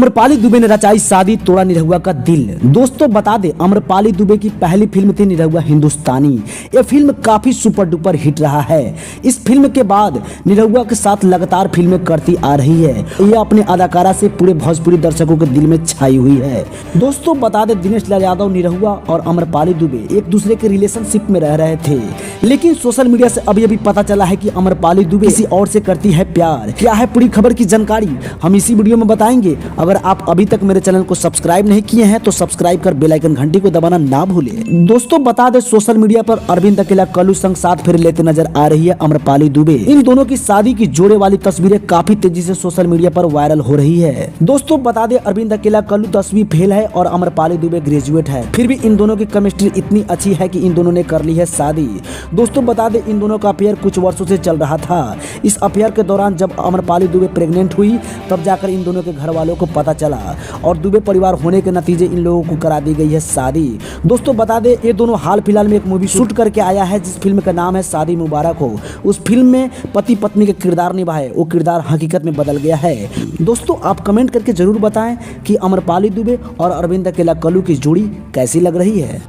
अम्रपाली दुबे ने रचाई शादी तोड़ा निरहुआ का दिल। दोस्तों बता दें, अम्रपाली दुबे की पहली फिल्म थी निरहुआ हिंदुस्तानी। यह फिल्म काफी सुपर डुपर हिट रहा है। इस फिल्म के बाद निरहुआ के साथ लगातार फिल्में करती आ रही है। यह अपने अदाकारा से पूरे भोजपुरी दर्शकों के दिल में छाई हुई है। दोस्तों बता दें, दिनेश लाल यादव, निरहुआ और अम्रपाली दुबे एक दूसरे के रिलेशनशिप में रह रहे थे, लेकिन सोशल मीडिया से अभी पता चला है कि अम्रपाली दुबे किसी और से करती है प्यार। क्या है पूरी खबर की जानकारी हम इसी वीडियो में बताएंगे। अगर आप अभी तक मेरे चैनल को सब्सक्राइब नहीं किए हैं तो सब्सक्राइब कर बेल आइकन घंटी को दबाना ना भूलें। दोस्तों बता दें, सोशल मीडिया पर अरविंद अकेला कल्लू संग साथ फेरे लेते नजर आ रही है अम्रपाली दुबे। इन दोनों की शादी की जोड़े वाली तस्वीरें काफी तेजी से सोशल मीडिया पर वायरल हो रही है। दोस्तों बता दें, अरविंद अकेला कल्लू 10वीं फेल है और अम्रपाली दुबे ग्रेजुएट है, फिर भी इन दोनों की केमिस्ट्री इतनी अच्छी है कि इन दोनों ने कर ली है शादी। दोस्तों बता दें, इन दोनों का अफेयर कुछ वर्षों से चल रहा था। इस अफेयर के दौरान जब अम्रपाली दुबे प्रेग्नेंट हुई तब जाकर इन दोनों के घर वालों को पता चला और दुबे परिवार होने के नतीजे इन लोगों को करा दी गई है शादी। दोस्तों बता दें, ये दोनों हाल फिलहाल में एक मूवी शूट करके आया है जिस फिल्म का नाम है शादी मुबारक हो। उस फिल्म में पति पत्नी के किरदार निभाए, वो किरदार हकीकत में बदल गया है। दोस्तों आप कमेंट करके जरूर बताएं कि अम्रपाली दुबे और अरविंद अकेला कल्लू की जोड़ी कैसी लग रही है।